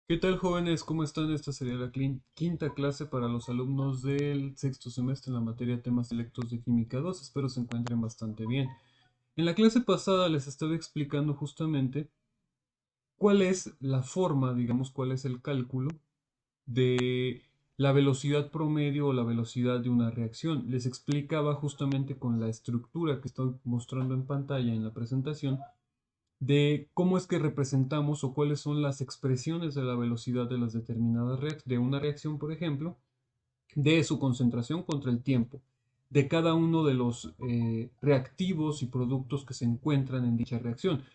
¿Qué tal, jóvenes? ¿Cómo están? Esta sería la quinta clase para los alumnos del sexto semestre en la materia temas selectos de Química 2. Espero se encuentren bastante bien. En la clase pasada les estaba explicando justamente cuál es la forma, digamos, cuál es el cálculo de la velocidad promedio o la velocidad de una reacción. Les explicaba justamente con la estructura que estoy mostrando en pantalla en la presentación de cómo es que representamos o cuáles son las expresiones de la velocidad de las determinadas de una reacción, por ejemplo, de su concentración contra el tiempo, de cada uno de los reactivos y productos que se encuentran en dicha reacción.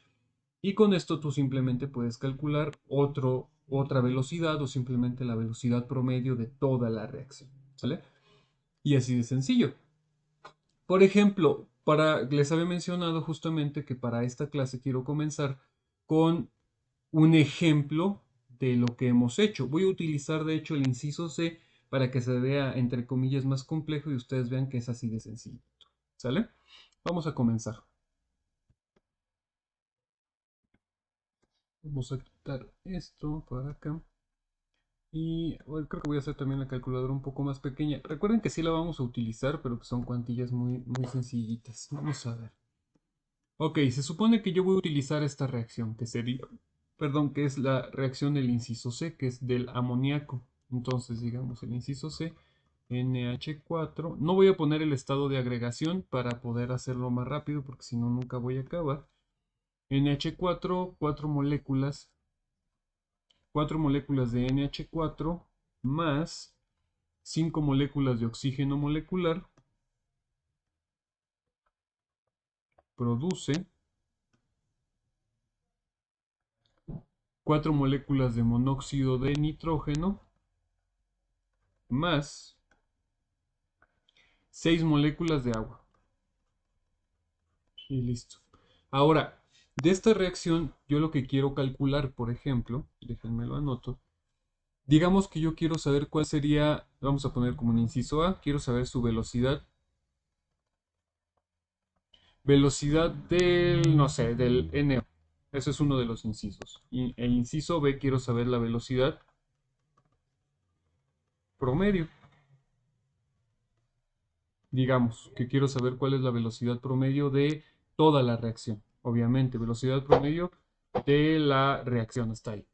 Y con esto tú simplemente puedes calcular otra velocidad o simplemente la velocidad promedio de toda la reacción. ¿Sale? Y así de sencillo. Por ejemplo, les había mencionado justamente que para esta clase quiero comenzar con un ejemplo de lo que hemos hecho. Voy a utilizar de hecho el inciso C para que se vea entre comillas más complejo y ustedes vean que es así de sencillo. ¿Sale? Vamos a comenzar. Vamos a quitar esto para acá. Y bueno, creo que voy a hacer también la calculadora un poco más pequeña. Recuerden que sí la vamos a utilizar, pero que son cuantillas muy sencillitas. Vamos a ver. Ok, se supone que yo voy a utilizar esta reacción, que sería, perdón, que es la reacción del inciso C, que es del amoníaco. Entonces, digamos, el inciso C, NH4. No voy a poner el estado de agregación para poder hacerlo más rápido, porque si no, nunca voy a acabar. NH4, cuatro moléculas de NH4 más 5 moléculas de oxígeno molecular produce 4 moléculas de monóxido de nitrógeno más 6 moléculas de agua. Y listo. Ahora, de esta reacción, yo lo que quiero calcular, por ejemplo, déjenme lo anoto. Digamos que yo quiero saber cuál sería, vamos a poner como un inciso A, quiero saber su velocidad. Velocidad del, no sé, del NO. Ese es uno de los incisos. Y el inciso B, quiero saber la velocidad promedio. Digamos que quiero saber cuál es la velocidad promedio de toda la reacción. Obviamente, velocidad promedio de la reacción hasta ahí.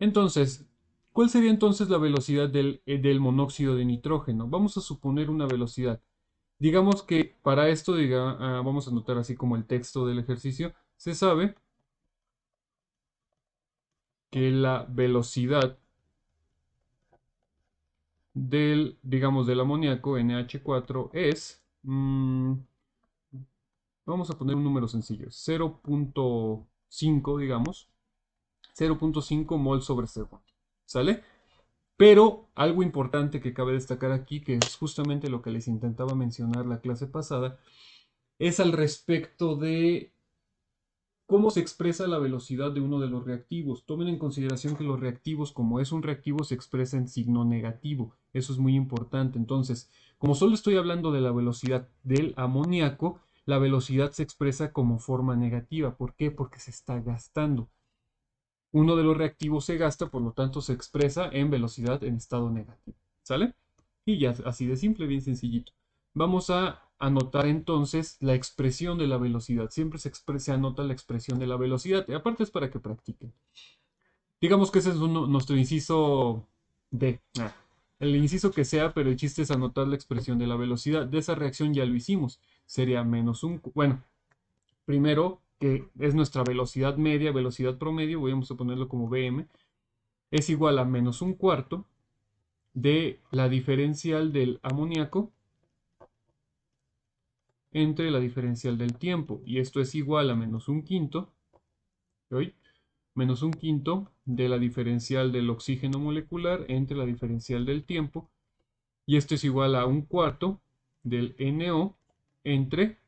Entonces, ¿cuál sería entonces la velocidad del monóxido de nitrógeno? Vamos a suponer una velocidad. Digamos que para esto, vamos a anotar así como el texto del ejercicio, se sabe que la velocidad del, digamos, del amoníaco NH4 es, vamos a poner un número sencillo, 0.5, digamos, 0.5 mol sobre segundo. ¿Sale? Pero algo importante que cabe destacar aquí, que es justamente lo que les intentaba mencionar la clase pasada, es al respecto de cómo se expresa la velocidad de uno de los reactivos. Tomen en consideración que los reactivos, como es un reactivo, se expresa en signo negativo. Eso es muy importante. Entonces, como solo estoy hablando de la velocidad del amoníaco, la velocidad se expresa como forma negativa. ¿Por qué? Porque se está gastando. Uno de los reactivos se gasta, por lo tanto se expresa en velocidad en estado negativo. ¿Sale? Y ya así de simple, bien sencillito. Vamos a anotar entonces la expresión de la velocidad. Siempre se anota la expresión de la velocidad. Y aparte es para que practiquen. Digamos que ese es nuestro inciso D. El inciso que sea, pero el chiste es anotar la expresión de la velocidad. De esa reacción ya lo hicimos. Sería menos un... Bueno, primero, que es nuestra velocidad media, velocidad promedio, vamos a ponerlo como Bm, es igual a menos un cuarto de la diferencial del amoníaco entre la diferencial del tiempo. Y esto es igual a menos un quinto, ¿oí? Menos un quinto de la diferencial del oxígeno molecular entre la diferencial del tiempo. Y esto es igual a un cuarto del NO entre,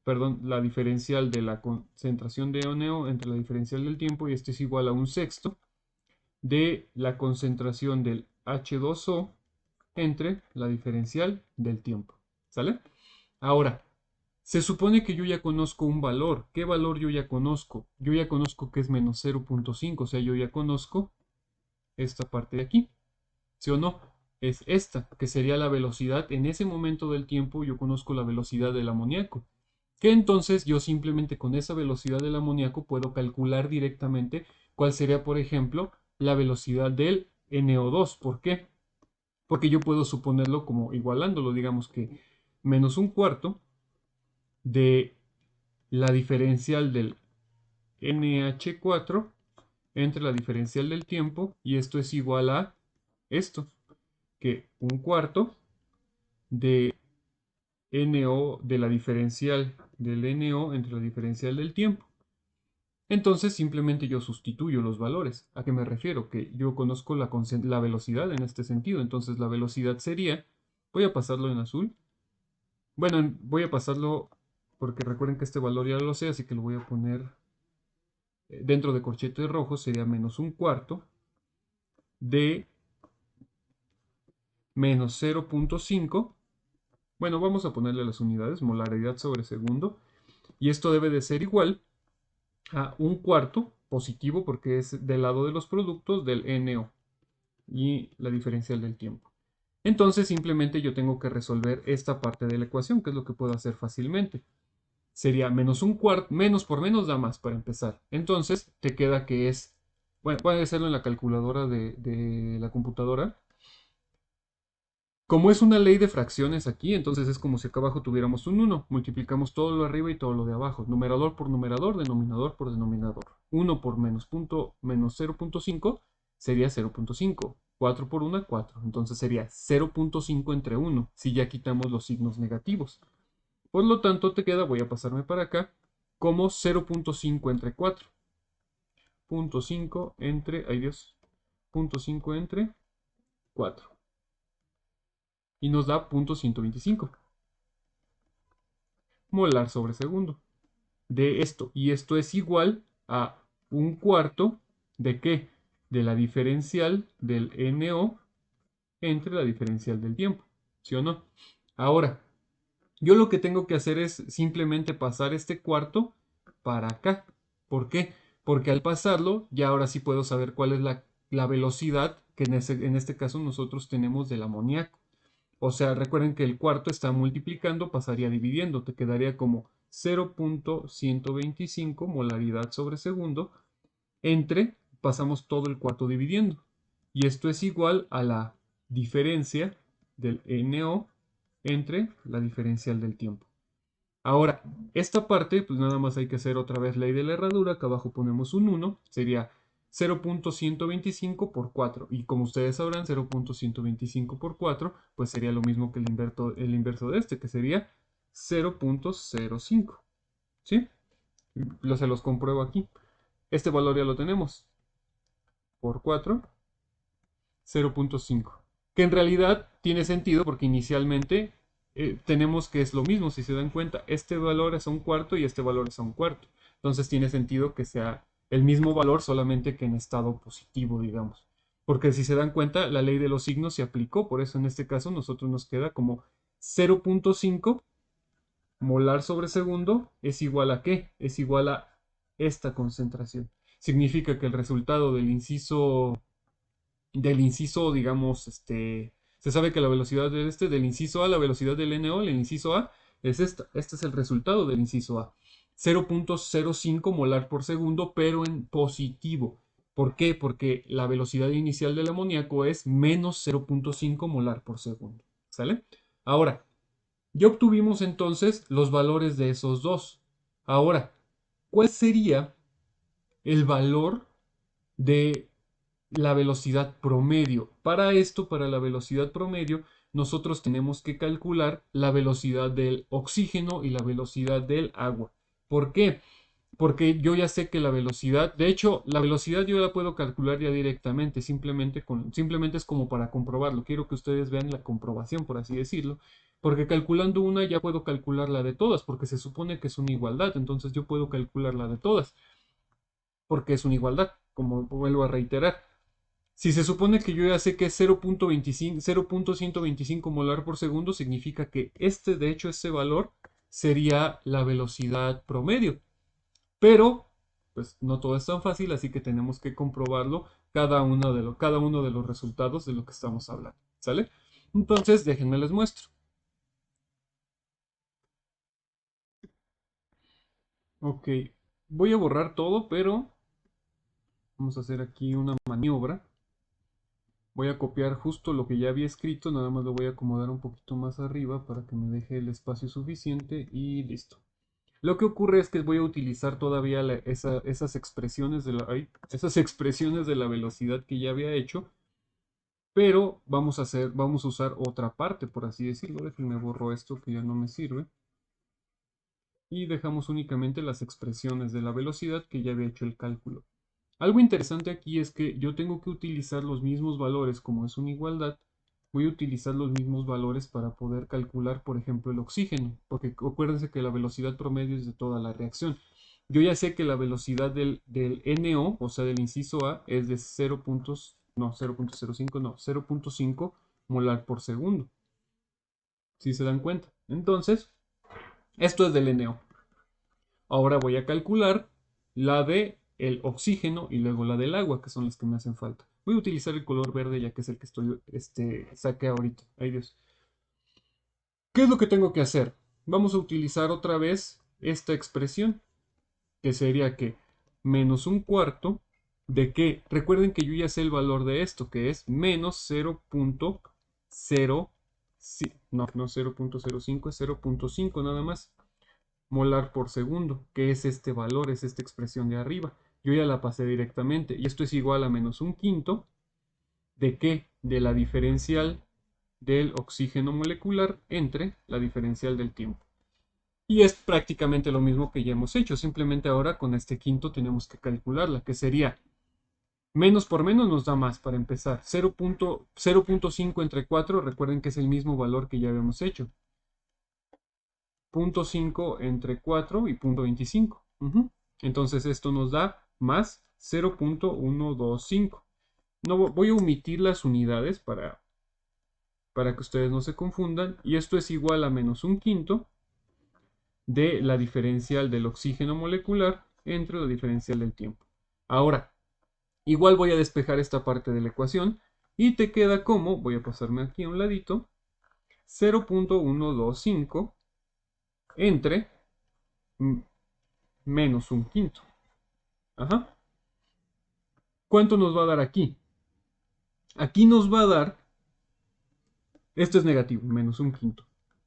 perdón, la diferencial de la concentración de NO entre la diferencial del tiempo. Y esto es igual a un sexto de la concentración del H2O entre la diferencial del tiempo. ¿Sale? Ahora, se supone que yo ya conozco un valor. ¿Qué valor yo ya conozco? Yo ya conozco que es menos 0.5, o sea, yo ya conozco esta parte de aquí, ¿sí o no? Es esta, que sería la velocidad. En ese momento del tiempo yo conozco la velocidad del amoníaco, que entonces yo simplemente con esa velocidad del amoníaco puedo calcular directamente cuál sería, por ejemplo, la velocidad del NO2. ¿Por qué? Porque yo puedo suponerlo como igualándolo, digamos que menos un cuarto de la diferencial del NH4 entre la diferencial del tiempo, y esto es igual a esto, que un cuarto de NO, de la diferencial del NO entre la diferencial del tiempo. Entonces simplemente yo sustituyo los valores. ¿A qué me refiero? Que yo conozco la velocidad en este sentido. Entonces la velocidad sería, voy a pasarlo en azul. Bueno, voy a pasarlo porque recuerden que este valor ya lo sé, así que lo voy a poner dentro de corchetes rojos. Sería menos un cuarto de menos 0.5. Bueno, vamos a ponerle las unidades, molaridad sobre segundo. Y esto debe de ser igual a un cuarto positivo porque es del lado de los productos del NO y la diferencial del tiempo. Entonces simplemente yo tengo que resolver esta parte de la ecuación, que es lo que puedo hacer fácilmente. Sería menos un cuarto, menos por menos da más para empezar. Entonces te queda que es, bueno, puede hacerlo en la calculadora de la computadora. Como es una ley de fracciones aquí, entonces es como si acá abajo tuviéramos un 1. Multiplicamos todo lo de arriba y todo lo de abajo. Numerador por numerador, denominador por denominador. 1 por menos 0.5 sería 0.5. 4 por 1, 4. Entonces sería 0.5 entre 1, si ya quitamos los signos negativos. Por lo tanto, te queda, voy a pasarme para acá, como 0.5 entre 4. 0.5 entre, ay Dios, 0.5 entre 4. Y nos da 0.125 molar sobre segundo de esto. Y esto es igual a un cuarto de ¿qué? De la diferencial del NO entre la diferencial del tiempo. ¿Sí o no? Ahora, yo lo que tengo que hacer es simplemente pasar este cuarto para acá. ¿Por qué? Porque al pasarlo, ya ahora sí puedo saber cuál es la velocidad que en este caso nosotros tenemos del amoníaco. O sea, recuerden que el cuarto está multiplicando, pasaría dividiendo, te quedaría como 0.125 molaridad sobre segundo entre, pasamos todo el cuarto dividiendo. Y esto es igual a la diferencia del NO entre la diferencial del tiempo. Ahora, esta parte, pues nada más hay que hacer otra vez ley de la herradura. Acá abajo ponemos un 1, sería 0.125 por 4. Y como ustedes sabrán, 0.125 por 4, pues sería lo mismo que el inverso de este, que sería 0.05. ¿Sí? Se los compruebo aquí. Este valor ya lo tenemos. Por 4, 0.5. Que en realidad tiene sentido porque inicialmente tenemos que es lo mismo. Si se dan cuenta, este valor es a un cuarto y este valor es a un cuarto. Entonces tiene sentido que sea el mismo valor, solamente que en estado positivo, digamos. Porque si se dan cuenta, la ley de los signos se aplicó. Por eso en este caso nosotros nos queda como 0.5 molar sobre segundo es igual a ¿qué? Es igual a esta concentración. Significa que el resultado del inciso, digamos, se sabe que la velocidad del inciso A, la velocidad del NO, el inciso A, es esta. Este es el resultado del inciso A. 0.05 molar por segundo, pero en positivo. ¿Por qué? Porque la velocidad inicial del amoníaco es menos 0.5 molar por segundo. ¿Sale? Ahora, ya obtuvimos entonces los valores de esos dos. Ahora, ¿cuál sería el valor de la velocidad promedio? Para esto, para la velocidad promedio, nosotros tenemos que calcular la velocidad del oxígeno y la velocidad del agua. ¿Por qué? Porque yo ya sé que la velocidad, de hecho, la velocidad yo la puedo calcular ya directamente, simplemente es como para comprobarlo. Quiero que ustedes vean la comprobación, por así decirlo, porque calculando una ya puedo calcular la de todas, porque se supone que es una igualdad, entonces yo puedo calcular la de todas, porque es una igualdad, como vuelvo a reiterar. Si se supone que yo ya sé que es 0.125 molar por segundo, significa que de hecho, ese valor sería la velocidad promedio. Pero pues no todo es tan fácil, así que tenemos que comprobarlo cada uno de los resultados de lo que estamos hablando, ¿sale? Entonces, déjenme les muestro. Ok, voy a borrar todo, pero vamos a hacer aquí una maniobra. Voy a copiar justo lo que ya había escrito, nada más lo voy a acomodar un poquito más arriba para que me deje el espacio suficiente y listo. Lo que ocurre es que voy a utilizar todavía esas expresiones de esas expresiones de la velocidad que ya había hecho, pero vamos a usar otra parte, por así decirlo. Déjenme borro esto que ya no me sirve. Y dejamos únicamente las expresiones de la velocidad que ya había hecho el cálculo. Algo interesante aquí es que yo tengo que utilizar los mismos valores, como es una igualdad, voy a utilizar los mismos valores para poder calcular, por ejemplo, el oxígeno, porque acuérdense que la velocidad promedio es de toda la reacción. Yo ya sé que la velocidad del NO, o sea, del inciso A, es de 0.05, no, 0.5 molar por segundo. ¿Sí se dan cuenta? Entonces, esto es del NO. Ahora voy a calcular la de el oxígeno y luego la del agua, que son las que me hacen falta. Voy a utilizar el color verde ya que es el que saqué ahorita. Ay Dios. ¿Qué es lo que tengo que hacer? Vamos a utilizar otra vez esta expresión, que sería que menos un cuarto de que, recuerden que yo ya sé el valor de esto, que es menos 0.0, no 0.05, es 0.5 nada más molar por segundo, que es este valor, es esta expresión de arriba. Yo ya la pasé directamente y esto es igual a menos un quinto de qué? De la diferencial del oxígeno molecular entre la diferencial del tiempo. Y es prácticamente lo mismo que ya hemos hecho, simplemente ahora con este quinto tenemos que calcularla, que sería menos por menos nos da más para empezar. 0.5 entre 4, recuerden que es el mismo valor que ya habíamos hecho. 0.5 entre 4 y 0.25. Entonces esto nos da más 0.125. No, voy a omitir las unidades para que ustedes no se confundan. Y esto es igual a menos un quinto de la diferencial del oxígeno molecular entre la diferencial del tiempo. Ahora, igual voy a despejar esta parte de la ecuación y te queda como, voy a pasarme aquí a un ladito, 0.125 entre menos un quinto. Ajá. ¿Cuánto nos va a dar aquí? Aquí nos va a dar, esto es negativo, menos un quinto.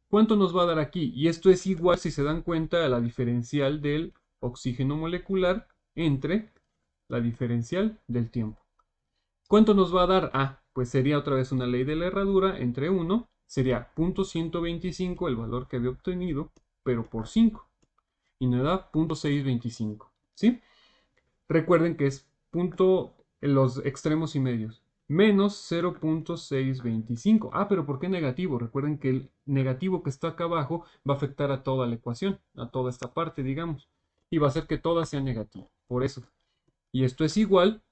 ¿Cuánto nos va a dar aquí? Y esto es igual, si se dan cuenta, a la diferencial del oxígeno molecular entre la diferencial del tiempo. ¿Cuánto nos va a dar? Ah, pues sería otra vez una ley de la herradura entre 1, sería 0.125 el valor que había obtenido, pero por 5. Y nos da 0.625. ¿Sí? Recuerden que es punto en los extremos y medios. Menos 0.625. Ah, pero ¿por qué negativo? Recuerden que el negativo que está acá abajo va a afectar a toda la ecuación, a toda esta parte, digamos. Y va a hacer que toda sea negativa. Por eso. Y esto es igual,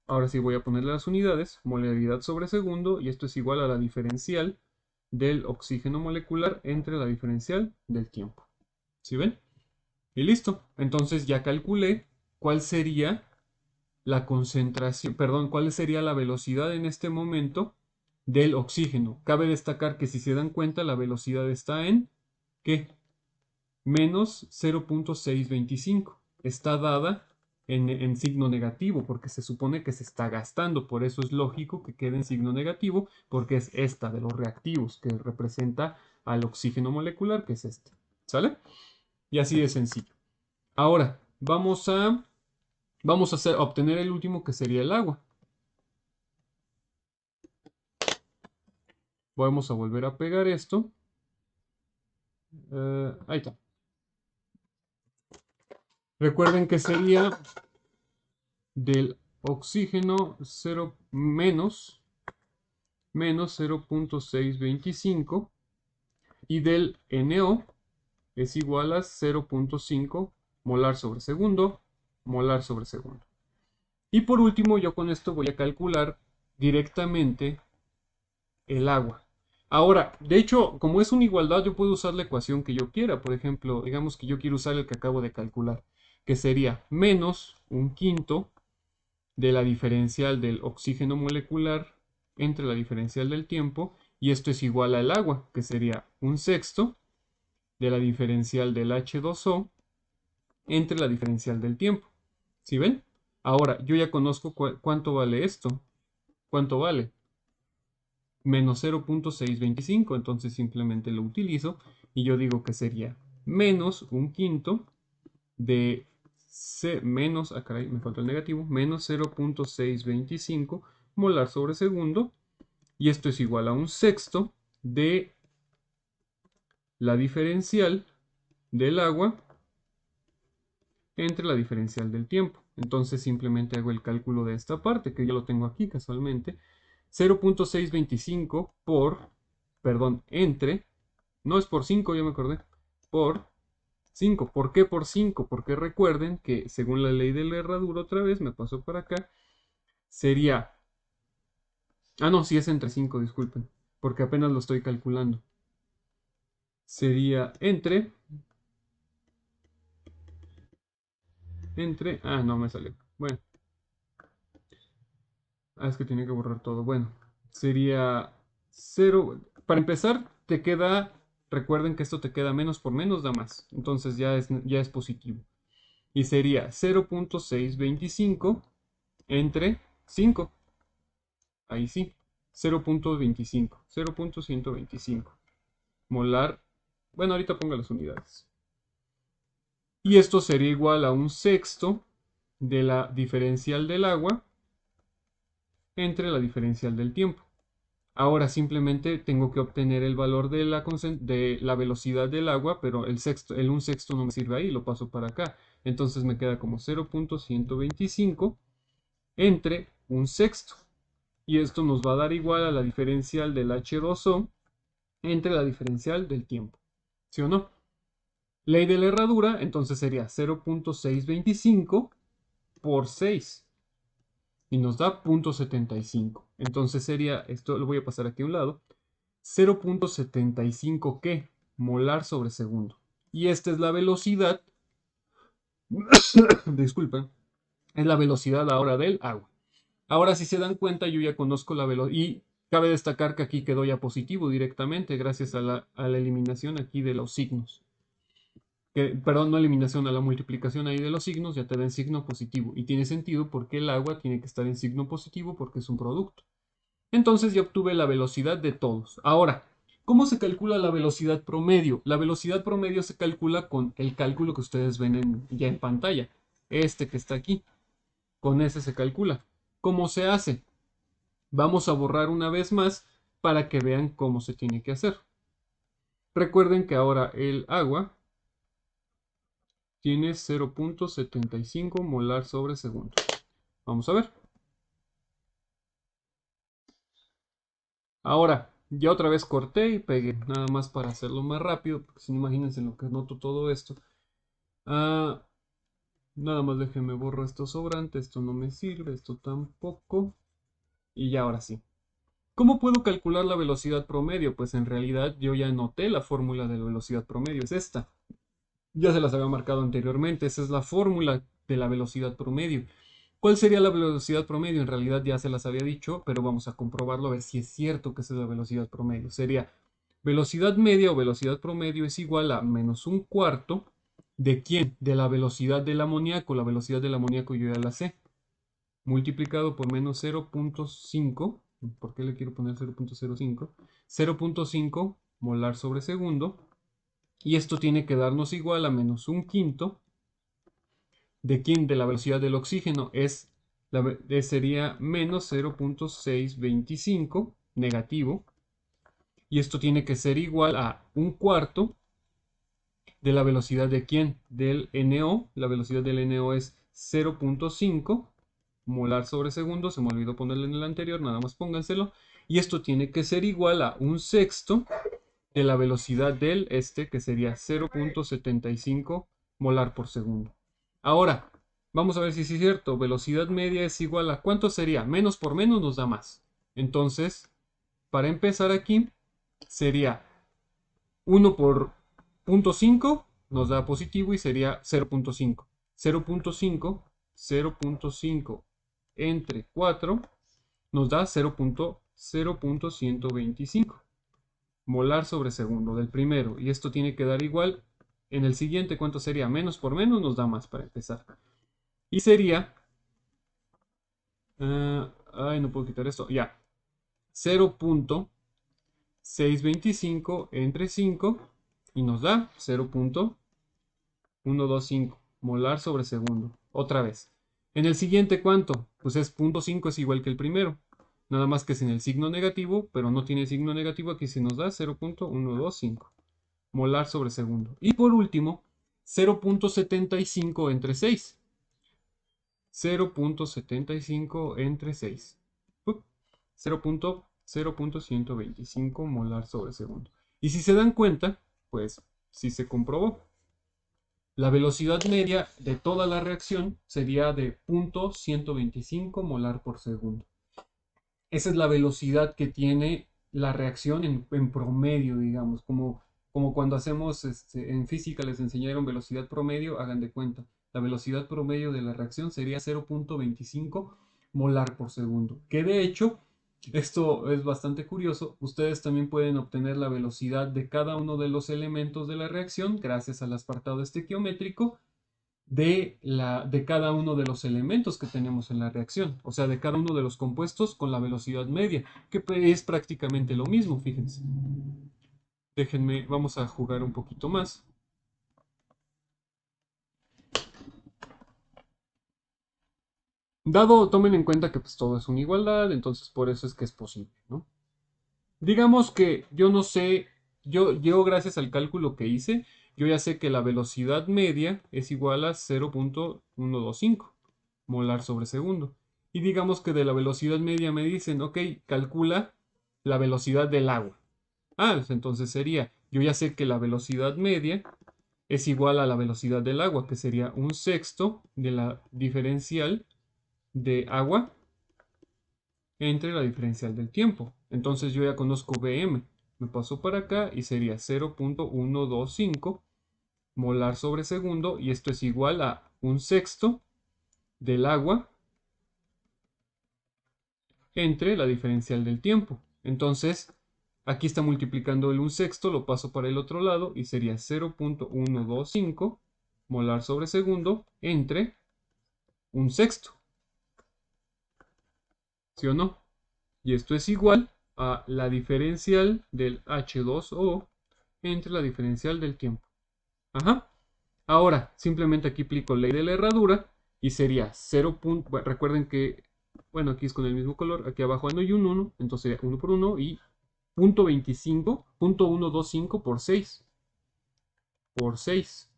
ahora sí voy a ponerle las unidades, molaridad sobre segundo, y esto es igual a la diferencial del oxígeno molecular entre la diferencial del tiempo. ¿Sí ven? Y listo. Entonces ya calculé cuál sería la concentración, perdón, cuál sería la velocidad en este momento del oxígeno. Cabe destacar que si se dan cuenta, la velocidad está en, ¿qué? Menos 0.625. Está dada en signo negativo porque se supone que se está gastando. Por eso es lógico que quede en signo negativo porque es esta de los reactivos que representa al oxígeno molecular, que es este. ¿Sale? Y así de sencillo. Ahora, vamos a obtener el último que sería el agua. Vamos a volver a pegar esto. Ahí está. Recuerden que sería del oxígeno 0 menos 0.625 y del NO es igual a 0.5 molar sobre segundo, molar sobre segundo. Y por último, yo con esto voy a calcular directamente el agua. Ahora, de hecho, como es una igualdad, yo puedo usar la ecuación que yo quiera. Por ejemplo, digamos que yo quiero usar el que acabo de calcular, que sería menos un quinto de la diferencial del oxígeno molecular entre la diferencial del tiempo, y esto es igual al agua, que sería un sexto de la diferencial del H2O entre la diferencial del tiempo. ¿Sí ven? Ahora, yo ya conozco cuánto vale esto. ¿Cuánto vale? Menos 0.625, entonces simplemente lo utilizo y yo digo que sería menos un quinto de menos, caray, me falta el negativo, menos 0.625 molar sobre segundo, y esto es igual a un sexto de la diferencial del agua entre la diferencial del tiempo. Entonces simplemente hago el cálculo de esta parte, que ya lo tengo aquí casualmente. 0.625 entre, no es por 5, ya me acordé, por 5. ¿Por qué por 5? Porque recuerden que según la ley de la herradura, otra vez me paso para acá, sería... Ah, no, sí es entre 5, disculpen, porque apenas lo estoy calculando. Sería ah, no me salió. Bueno, es que tiene que borrar todo. Bueno, sería 0. Para empezar, te queda, recuerden que esto te queda menos por menos da más. Entonces ya es positivo. Y sería 0.625 entre 5. Ahí sí, 0.25, 0.125 molar. Bueno, ahorita ponga las unidades. Y esto sería igual a un sexto de la diferencial del agua entre la diferencial del tiempo. Ahora simplemente tengo que obtener el valor de la velocidad del agua, pero el un sexto no me sirve ahí, lo paso para acá. Entonces me queda como 0.125 entre un sexto. Y esto nos va a dar igual a la diferencial del H2O entre la diferencial del tiempo. ¿Sí o no? Ley de la herradura, entonces sería 0.625 por 6. Y nos da 0.75. Entonces sería, esto lo voy a pasar aquí a un lado, 0.75 ¿qué? Molar sobre segundo. Y esta es la velocidad, disculpen, es la velocidad ahora del agua. Ahora, si se dan cuenta, yo ya conozco la velocidad. Y cabe destacar que aquí quedó ya positivo directamente gracias a la eliminación aquí de los signos. Perdón, no eliminación, a la multiplicación ahí de los signos, ya te da en signo positivo. Y tiene sentido porque el agua tiene que estar en signo positivo porque es un producto. Entonces ya obtuve la velocidad de todos. Ahora, ¿cómo se calcula la velocidad promedio? La velocidad promedio se calcula con el cálculo que ustedes ven ya en pantalla. Este que está aquí. Con ese se calcula. ¿Cómo se hace? Vamos a borrar una vez más para que vean cómo se tiene que hacer. Recuerden que ahora el agua tiene 0.75 molar sobre segundo. Vamos a ver. Ahora, ya otra vez corté y pegué, nada más para hacerlo más rápido, porque si no, imagínense en lo que noto todo esto. Nada más déjenme borro esto sobrante, esto no me sirve, esto tampoco. Y ya ahora sí. ¿Cómo puedo calcular la velocidad promedio? Pues en realidad yo ya anoté la fórmula de la velocidad promedio, es esta. Ya se las había marcado anteriormente, esa es la fórmula de la velocidad promedio. ¿Cuál sería la velocidad promedio? En realidad ya se las había dicho, pero vamos a comprobarlo a ver si es cierto que esa es la velocidad promedio. Sería velocidad media o velocidad promedio es igual a menos un cuarto ¿de quién? De la velocidad del amoníaco. La velocidad del amoníaco yo ya la sé. Multiplicado por menos 0.5. ¿Por qué le quiero poner 0.05? 0.5 molar sobre segundo. Y esto tiene que darnos igual a menos un quinto. ¿De quién? De la velocidad del oxígeno. Sería menos 0.625 negativo. Y esto tiene que ser igual a un cuarto de la velocidad de quién? Del NO. La velocidad del NO es 0.5 molar sobre segundo. Se me olvidó ponerle en el anterior, nada más pónganselo. Y esto tiene que ser igual a un sexto de la velocidad del que sería 0.75 molar por segundo. Ahora, vamos a ver si es cierto. Velocidad media es igual a ¿cuánto sería? Menos por menos nos da más. Entonces, para empezar aquí, sería 1 por 0.5 nos da positivo y sería 0.5. 0.5 entre 4 nos da 0.125 molar sobre segundo del primero. Y esto tiene que dar igual en el siguiente. ¿Cuánto sería? Menos por menos nos da más para empezar. Y sería... ay, no puedo quitar esto. Ya. 0.625 entre 5 y nos da 0.125 molar sobre segundo. Otra vez. En el siguiente, ¿cuánto? Pues es 0.5, es igual que el primero. Nada más que sin el signo negativo, pero no tiene signo negativo. Aquí se nos da 0.125 molar sobre segundo. Y por último, 0.75 entre 6. 0.75 entre 6. 0.125 molar sobre segundo. Y si se dan cuenta, pues sí se comprobó. La velocidad media de toda la reacción sería de 0.125 molar por segundo. Esa es la velocidad que tiene la reacción en promedio, digamos, como cuando hacemos en física les enseñaron velocidad promedio, hagan de cuenta. La velocidad promedio de la reacción sería 0.25 molar por segundo. Que de hecho, esto es bastante curioso, ustedes también pueden obtener la velocidad de cada uno de los elementos de la reacción gracias al apartado estequiométrico de cada uno de los elementos que tenemos en la reacción, o sea, de cada uno de los compuestos con la velocidad media, que es prácticamente lo mismo, fíjense. Déjenme, vamos a jugar un poquito más. Tomen en cuenta que pues todo es una igualdad, entonces por eso es que es posible, ¿no? Digamos que yo no sé, yo gracias al cálculo que hice, yo ya sé que la velocidad media es igual a 0.125 molar sobre segundo. Y digamos que de la velocidad media me dicen, ok, calcula la velocidad del agua. Pues entonces sería, yo ya sé que la velocidad media es igual a la velocidad del agua, que sería un sexto de la diferencial de agua entre la diferencial del tiempo. Entonces yo ya conozco Bm. Me paso para acá y sería 0.125 molar sobre segundo y esto es igual a un sexto del agua entre la diferencial del tiempo. Entonces aquí está multiplicando el un sexto, lo paso para el otro lado y sería 0.125 molar sobre segundo entre un sexto. ¿Sí o no? Y esto es igual a la diferencial del H2O entre la diferencial del tiempo. Ajá. Ahora, simplemente aquí aplico ley de la herradura y sería 0. Bueno, recuerden que, bueno, aquí es con el mismo color, aquí abajo no hay un 1, entonces sería 1 por 1 y 0.25, 0.125 por 6. Por 6.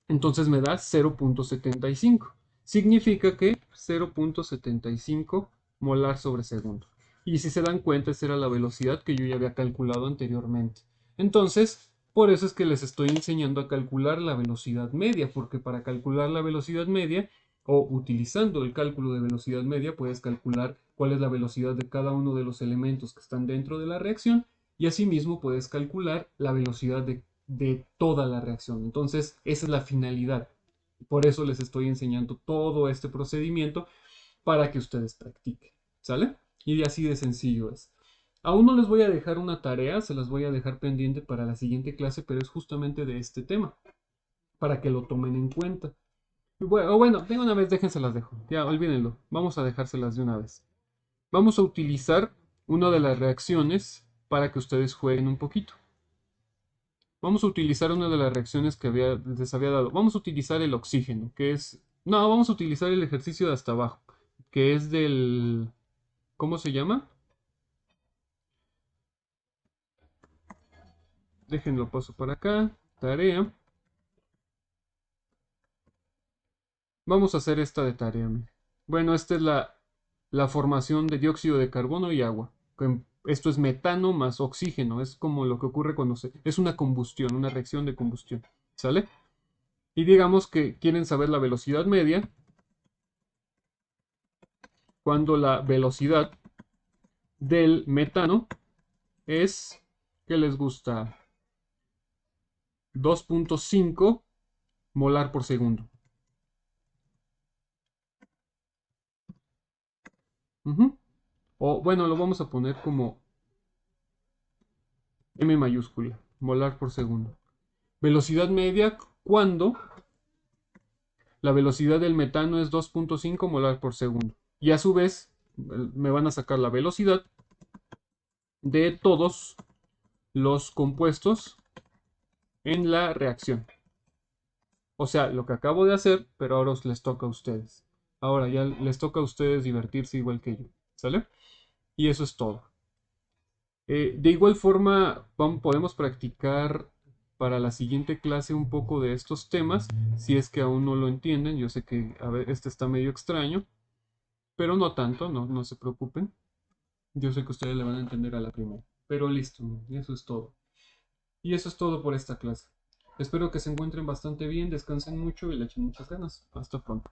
Entonces me da 0.75. Significa que 0.75 molar sobre segundo. Y si se dan cuenta, esa era la velocidad que yo ya había calculado anteriormente. Entonces, por eso es que les estoy enseñando a calcular la velocidad media, porque para calcular la velocidad media, o utilizando el cálculo de velocidad media, puedes calcular cuál es la velocidad de cada uno de los elementos que están dentro de la reacción, y asimismo puedes calcular la velocidad de toda la reacción. Entonces, esa es la finalidad. Por eso les estoy enseñando todo este procedimiento para que ustedes practiquen. ¿Sale? Y así de sencillo es. Aún no les voy a dejar una tarea, se las voy a dejar pendiente para la siguiente clase, pero es justamente de este tema, para que lo tomen en cuenta. Bueno, de una vez déjense las dejo. Ya, olvídenlo. Vamos a dejárselas de una vez. Vamos a utilizar una de las reacciones para que ustedes jueguen un poquito. Vamos a utilizar una de las reacciones que les había dado. Vamos a utilizar el oxígeno, que es... No, vamos a utilizar el ejercicio de hasta abajo, que es del... ¿Cómo se llama? Déjenlo paso para acá. Tarea. Vamos a hacer esta de tarea. Bueno, esta es la formación de dióxido de carbono y agua. Esto es metano más oxígeno. Es como lo que ocurre cuando es una combustión, una reacción de combustión. ¿Sale? Y digamos que quieren saber la velocidad media cuando la velocidad del metano es, ¿qué les gusta? 2.5 molar por segundo. Ujú. O bueno, lo vamos a poner como M mayúscula, molar por segundo. Velocidad media cuando la velocidad del metano es 2.5 molar por segundo. Y a su vez me van a sacar la velocidad de todos los compuestos en la reacción. O sea, lo que acabo de hacer, pero ahora les toca a ustedes. Ahora ya les toca a ustedes divertirse igual que yo. ¿Sale? Y eso es todo. De igual forma, podemos practicar para la siguiente clase un poco de estos temas, si es que aún no lo entienden. Yo sé que a ver, este está medio extraño, pero no tanto, no se preocupen. Yo sé que ustedes le van a entender a la primera. Pero listo, y eso es todo. Y eso es todo por esta clase. Espero que se encuentren bastante bien, descansen mucho y le echen muchas ganas. Hasta pronto.